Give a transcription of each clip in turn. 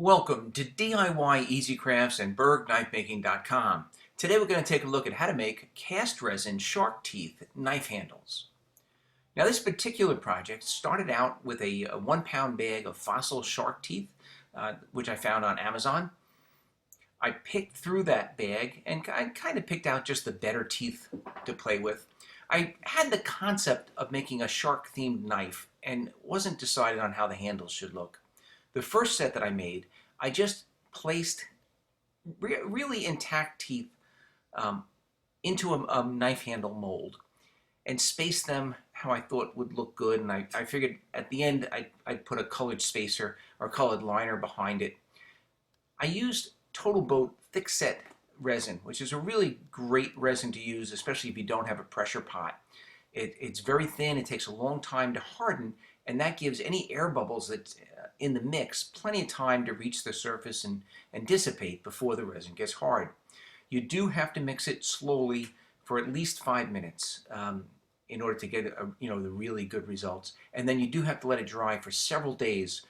Welcome to DIYeasycrafts and BergKnifemaking.com. Today we're going to take a look at how to make cast resin shark teeth knife handles. Now this particular project started out with a 1-pound bag of fossil shark teeth, which I found on Amazon. I picked through that bag and I kind of picked out just the better teeth to play with. I had the concept of making a shark themed knife and wasn't decided on how the handles should look. The first set that I made, I just placed really intact teeth into a knife handle mold and spaced them how I thought would look good. And I figured at the end I'd put a colored spacer or colored liner behind it. I used Total Boat thick-set resin, which is a really great resin to use, especially if you don't have a pressure pot. It's very thin, it takes a long time to harden, and that gives any air bubbles that's in the mix plenty of time to reach the surface and dissipate before the resin gets hard. You do have to mix it slowly for at least 5 minutes in order to get the really good results. And then you do have to let it dry for several days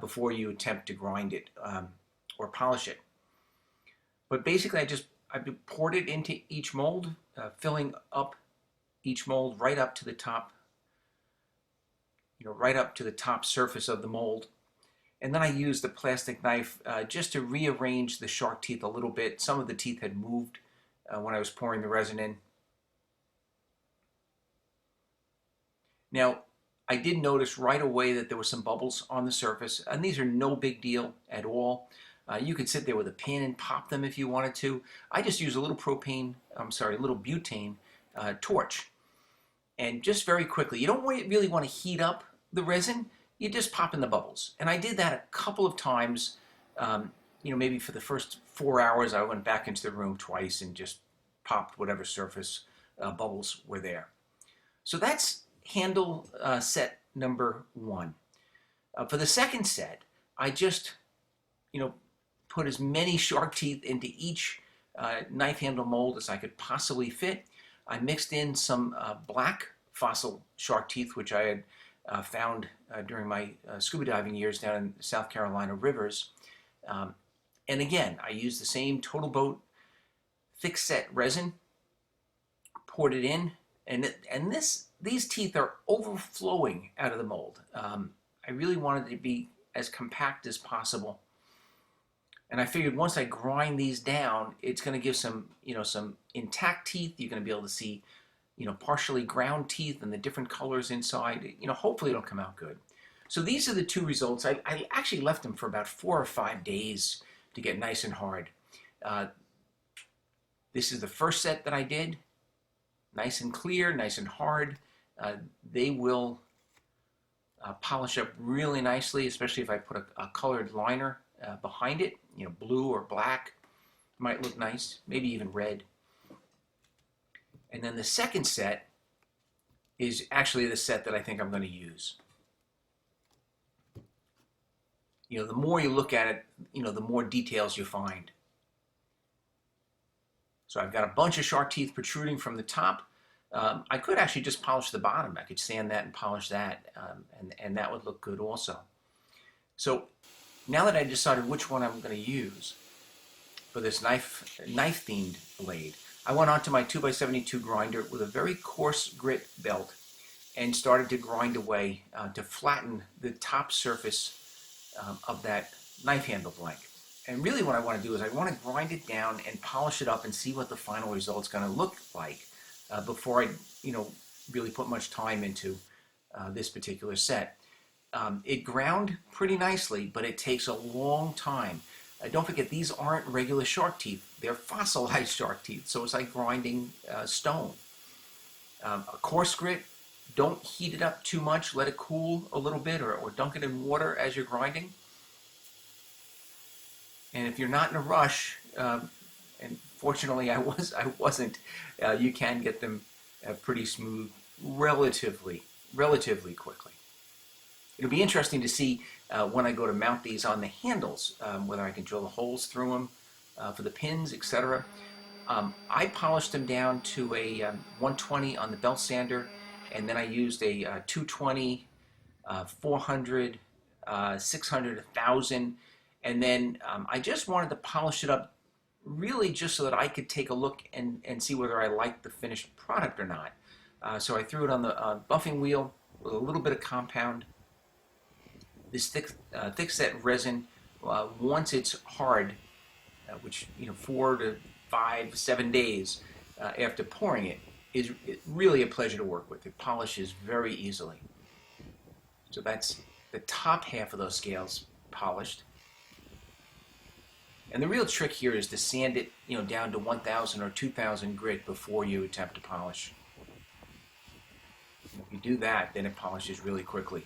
before you attempt to grind it or polish it. But basically I poured it into each mold, filling up each mold right up to the top, right up to the top surface of the mold. And then I used the plastic knife just to rearrange the shark teeth a little bit. Some of the teeth had moved when I was pouring the resin in. Now, I did notice right away that there were some bubbles on the surface, and these are no big deal at all. You could sit there with a pin and pop them if you wanted to. I just use a little butane torch. And just very quickly, you don't really want to heat up the resin, you just pop in the bubbles. And I did that a couple of times, maybe for the first 4 hours I went back into the room twice and just popped whatever surface bubbles were there. So that's handle set number 1. For the second set, I just, put as many shark teeth into each knife handle mold as I could possibly fit. I mixed in some black fossil shark teeth, which I had found during my scuba diving years down in the South Carolina rivers. And again, I used the same Total Boat thick-set resin, poured it in, and these teeth are overflowing out of the mold. I really wanted it to be as compact as possible. And I figured once I grind these down, it's going to give some intact teeth. You're going to be able to see, partially ground teeth and the different colors inside. Hopefully it'll come out good. So these are the two results. I actually left them for about 4 or 5 days to get nice and hard. This is the first set that I did. Nice and clear, nice and hard. They will polish up really nicely, especially if I put a colored liner behind it. Blue or black might look nice, maybe even red. And then the second set is actually the set that I think I'm going to use. The more you look at it, the more details you find. So I've got a bunch of shark teeth protruding from the top. I could actually just polish the bottom. I could sand that and polish that, and that would look good also. So now that I decided which one I'm going to use for this knife-themed blade, I went onto my 2x72 grinder with a very coarse grit belt and started to grind away to flatten the top surface of that knife handle blank. And really what I want to do is I want to grind it down and polish it up and see what the final result's going to look like before I really put much time into this particular set. It ground pretty nicely, but it takes a long time. Don't forget, these aren't regular shark teeth. They're fossilized shark teeth, so it's like grinding stone. A coarse grit, don't heat it up too much. Let it cool a little bit, or dunk it in water as you're grinding. And if you're not in a rush, and fortunately I wasn't, you can get them pretty smooth relatively quickly. It'll be interesting to see when I go to mount these on the handles, whether I can drill the holes through them for the pins, etc. I polished them down to a 120 on the belt sander, and then I used a 220, 400, 600, 1000, And then I just wanted to polish it up really just so that I could take a look and see whether I liked the finished product or not. So I threw it on the buffing wheel with a little bit of compound. This thick set resin, once it's hard, which 4 to 5, 7 days after pouring it, is really a pleasure to work with. It polishes very easily. So that's the top half of those scales polished. And the real trick here is to sand it, down to 1,000 or 2,000 grit before you attempt to polish. If you do that, then it polishes really quickly.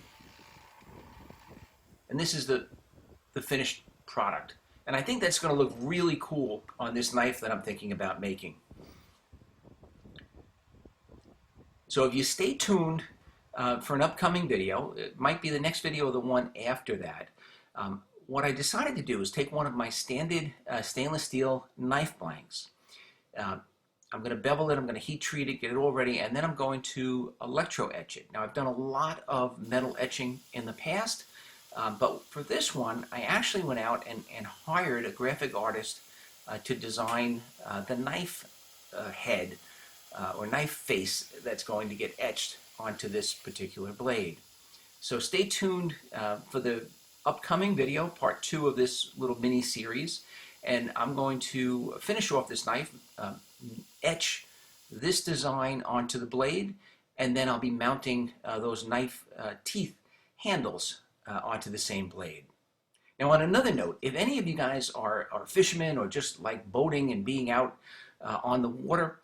And this is the finished product. And I think that's going to look really cool on this knife that I'm thinking about making. So if you stay tuned for an upcoming video, it might be the next video or the one after that, what I decided to do is take one of my standard stainless steel knife blanks. I'm going to bevel it, I'm going to heat treat it, get it all ready, and then I'm going to electro etch it. Now I've done a lot of metal etching in the past, but for this one I actually went out and hired a graphic artist to design the knife head or knife face that's going to get etched onto this particular blade. So stay tuned for the upcoming video, part 2 of this little mini series, and I'm going to finish off this knife, etch this design onto the blade, and then I'll be mounting those knife teeth handles onto the same blade. Now on another note, if any of you guys are fishermen or just like boating and being out on the water,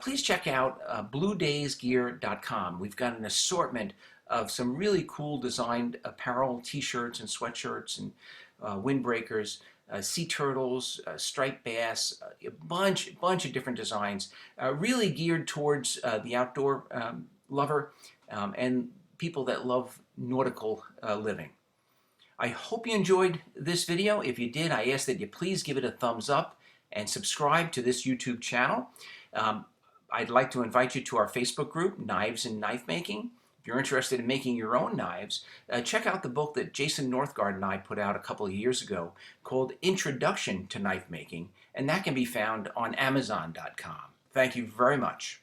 please check out bluedaysgear.com. We've got an assortment of some really cool designed apparel, t-shirts and sweatshirts and windbreakers, sea turtles, striped bass, a bunch of different designs, really geared towards the outdoor lover and people that love nautical living. I hope you enjoyed this video. If you did, I ask that you please give it a thumbs up and subscribe to this YouTube channel. I'd like to invite you to our Facebook group, Knives and Knife Making. If you're interested in making your own knives, check out the book that Jason Northgard and I put out a couple of years ago called Introduction to Knife Making, and that can be found on Amazon.com. Thank you very much.